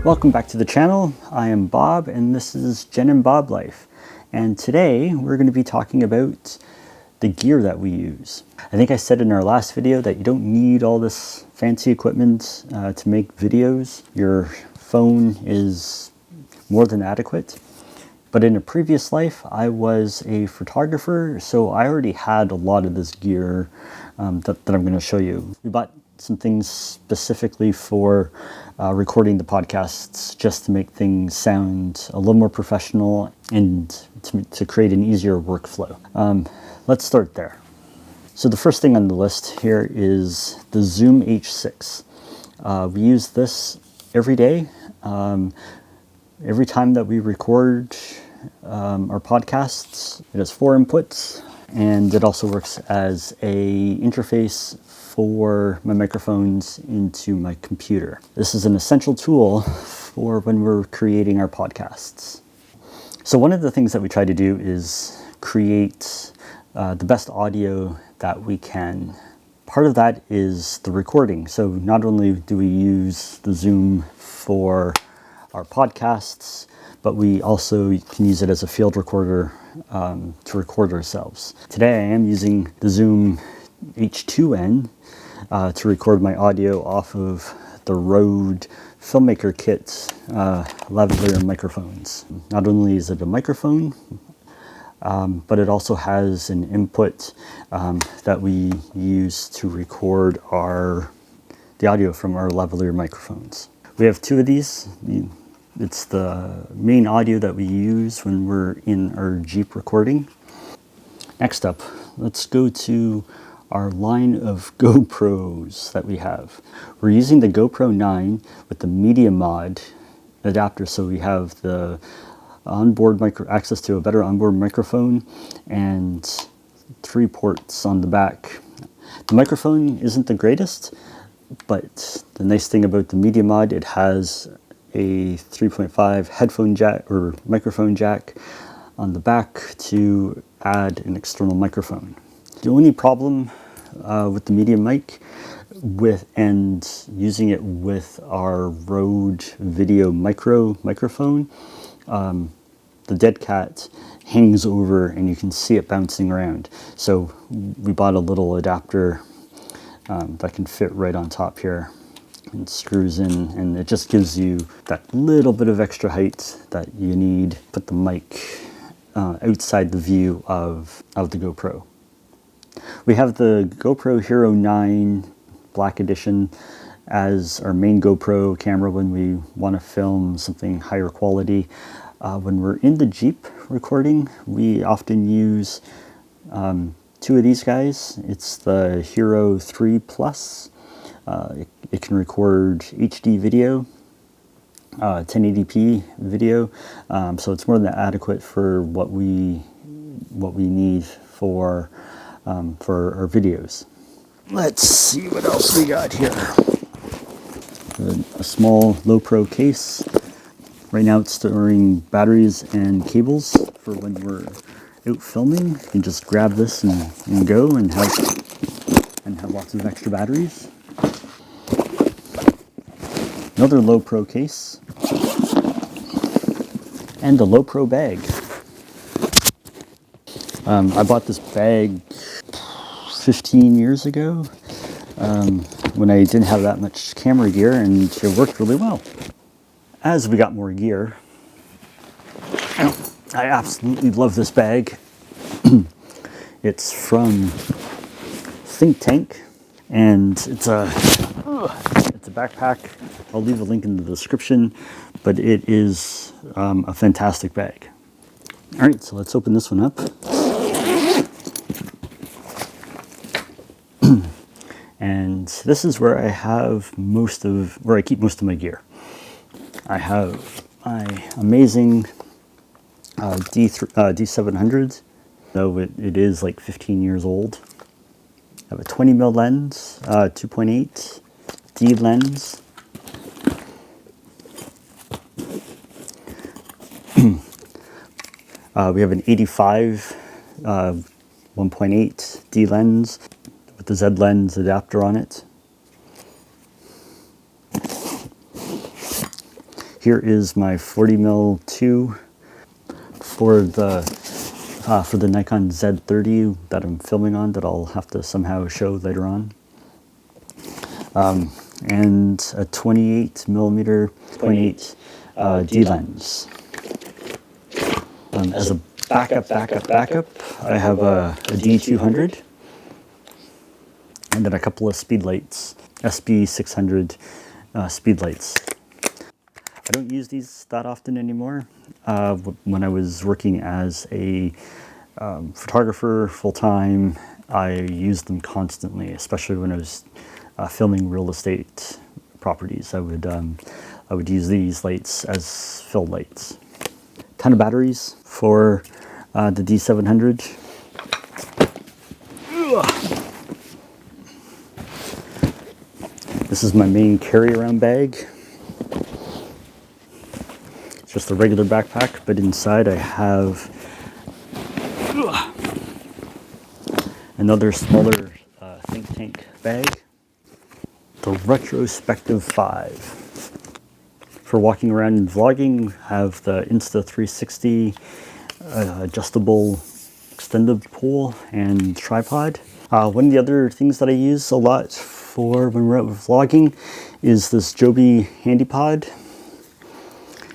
Welcome back to the channel. I am Bob and this is Jen and Bob Life. And today we're going to be talking about the gear that we use. I think I said in our last video that you don't need all this fancy equipment to make videos. Your phone is more than adequate. But in a previous life, I was a photographer, so I already had a lot of this gear that I'm going to show you. We bought some things specifically for recording the podcasts just to make things sound a little more professional and to create an easier workflow. Let's start there. So the first thing on the list here is the Zoom H6. We use this every day. Every time that we record our podcasts, it has 4 inputs, and it also works as a interface for my microphones into my computer. This is an essential tool for when we're creating our podcasts. So one of the things that we try to do is create the best audio that we can. Part of that is the recording. So not only do we use the Zoom for our podcasts, but we also can use it as a field recorder to record ourselves. Today I am using the Zoom H2N to record my audio off of the Rode Filmmaker Kit lavalier microphones. Not only is it a microphone, but it also has an input that we use to record the audio from our lavalier microphones. We have 2 of these. It's the main audio that we use when we're in our Jeep recording. Next up, let's go to our line of GoPros that we have. We're using the GoPro 9 with the Media Mod adapter, so we have the onboard access to a better onboard microphone and 3 ports on the back. The microphone isn't the greatest, but the nice thing about the Media Mod, it has a 3.5 headphone jack or microphone jack on the back to add an external microphone. The only problem with the Media mic and using it with our Rode Video microphone, the dead cat hangs over and you can see it bouncing around. So we bought a little adapter that can fit right on top here and screws in, and it just gives you that little bit of extra height that you need. Put the mic outside the view of the GoPro. We have the GoPro Hero 9 Black Edition as our main GoPro camera when we want to film something higher quality. When we're in the Jeep recording, we often use 2 of these guys. It's the Hero 3 Plus. It can record HD video, 1080p video, so it's more than adequate for what we need for our videos. Let's see what else we got here. A small Lowepro case. Right now it's storing batteries and cables for when we're out filming. You can just grab this and go and have lots of extra batteries. Another Lowepro case, and a Lowepro bag. I bought this bag 15 years ago when I didn't have that much camera gear, and it worked really well. As we got more gear, I absolutely love this bag. It's from ThinkTANK, and it's a backpack. I'll leave a link in the description, but it is a fantastic bag. All right, so let's open this one up. And this is where I keep most of my gear. I have my amazing D700, though it is like 15 years old. I have a 20mm lens, 2.8 D lens. We have an 85 1.8 D lens with the Z lens adapter on it. Here is my 40mm 2 for the Nikon Z30 that I'm filming on, that I'll have to somehow show later on. And a 28mm 0.8 D lens. As a backup, I have a D200, and then a couple of speed lights, SB600 speed lights. I don't use these that often anymore. When I was working as a photographer full-time, I used them constantly, especially when I was filming real estate properties. I would use these lights as fill lights. Ton of batteries for the D700. This is my main carry-around bag. It's just a regular backpack, but inside I have another smaller ThinkTANK bag. The Retrospective 5. For walking around and vlogging, I have the Insta360 adjustable extended pole and tripod. One of the other things that I use a lot for when we're out vlogging is this Joby HandyPod.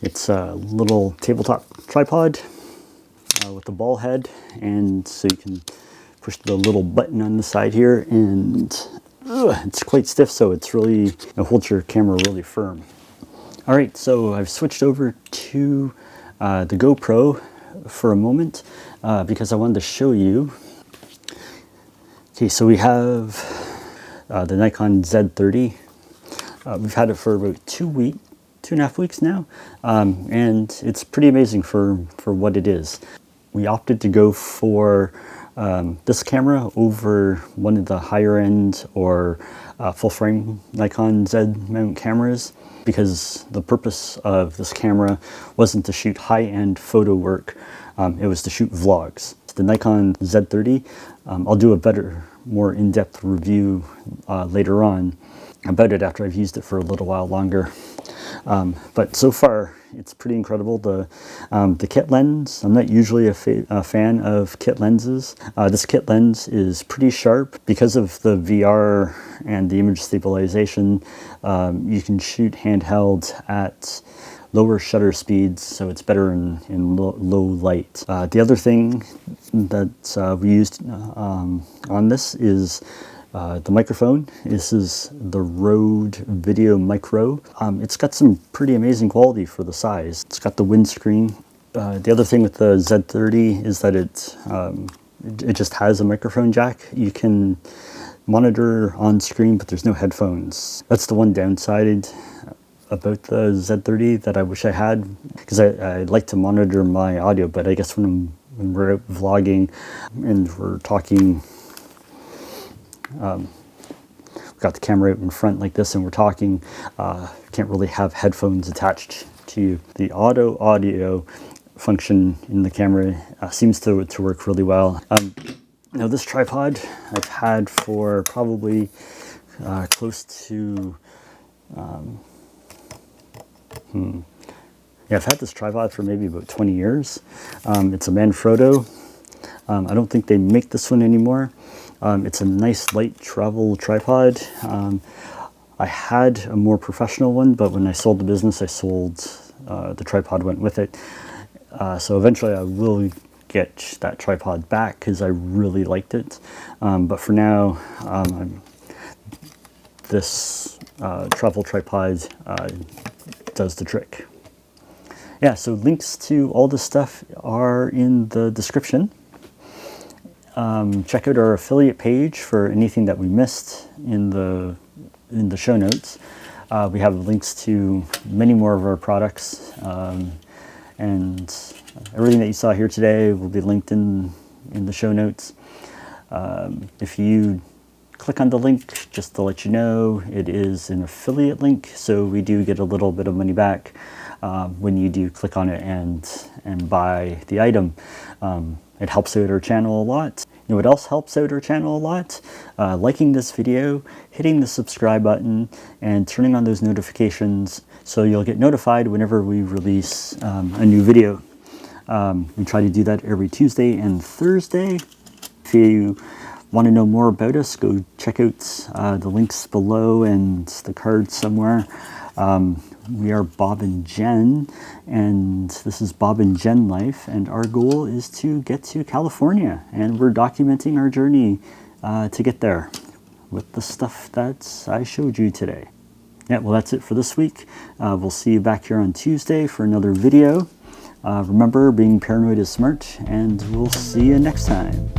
It's a little tabletop tripod with a ball head, and so you can push the little button on the side here, and it's quite stiff, so it's really, it holds your camera really firm. All right, so I've switched over to the GoPro for a moment because I wanted to show you. Okay, so we have the Nikon Z30. We've had it for about 2.5 weeks now, and it's pretty amazing for what it is. We opted to go for this camera over one of the higher end or full frame Nikon Z mount cameras, because the purpose of this camera wasn't to shoot high-end photo work, it was to shoot vlogs. The Nikon Z30, I'll do a better, more in-depth review later on about it after I've used it for a little while longer. But so far, it's pretty incredible. The kit lens, I'm not usually a fan of kit lenses. This kit lens is pretty sharp. Because of the VR and the image stabilization, you can shoot handheld at lower shutter speeds, so it's better in low light. The other thing that we used on this is the microphone. This is the Rode Video Micro. It's got some pretty amazing quality for the size. It's got the windscreen. The other thing with the Z30 is that it just has a microphone jack. You can monitor on screen, but there's no headphones. That's the one downside about the Z30 that I wish I had, because I like to monitor my audio, but I guess when we're out vlogging and we're talking, we've got the camera out in front like this and we're talking, can't really have headphones attached to you. The audio function in the camera seems to work really well. Now this tripod I've had for probably close to yeah, I've had this tripod for maybe about 20 years. It's a Manfrotto. I don't think they make this one anymore. It's a nice light travel tripod. I had a more professional one, but when I sold the business, I sold the tripod, went with it. So eventually I will get that tripod back because I really liked it. But for now, this travel tripod does the trick. Yeah, so links to all this stuff are in the description. Check out our affiliate page for anything that we missed in the show notes. We have links to many more of our products, and everything that you saw here today will be linked in the show notes. If you click on the link, just to let you know, it is an affiliate link, so we do get a little bit of money back when you do click on it and buy the item. It helps out our channel a lot. know what else helps out our channel a lot? Liking this video, hitting the subscribe button, and turning on those notifications so you'll get notified whenever we release a new video. We try to do that every Tuesday and Thursday. If you want to know more about us, go check out the links below and the cards somewhere. We are Bob and Jen, and this is Bob and Jen Life, and our goal is to get to California, and we're documenting our journey to get there with the stuff that I showed you today. Yeah, well, that's it for this week. We'll see you back here on Tuesday for another video. Remember, being paranoid is smart, and we'll see you next time.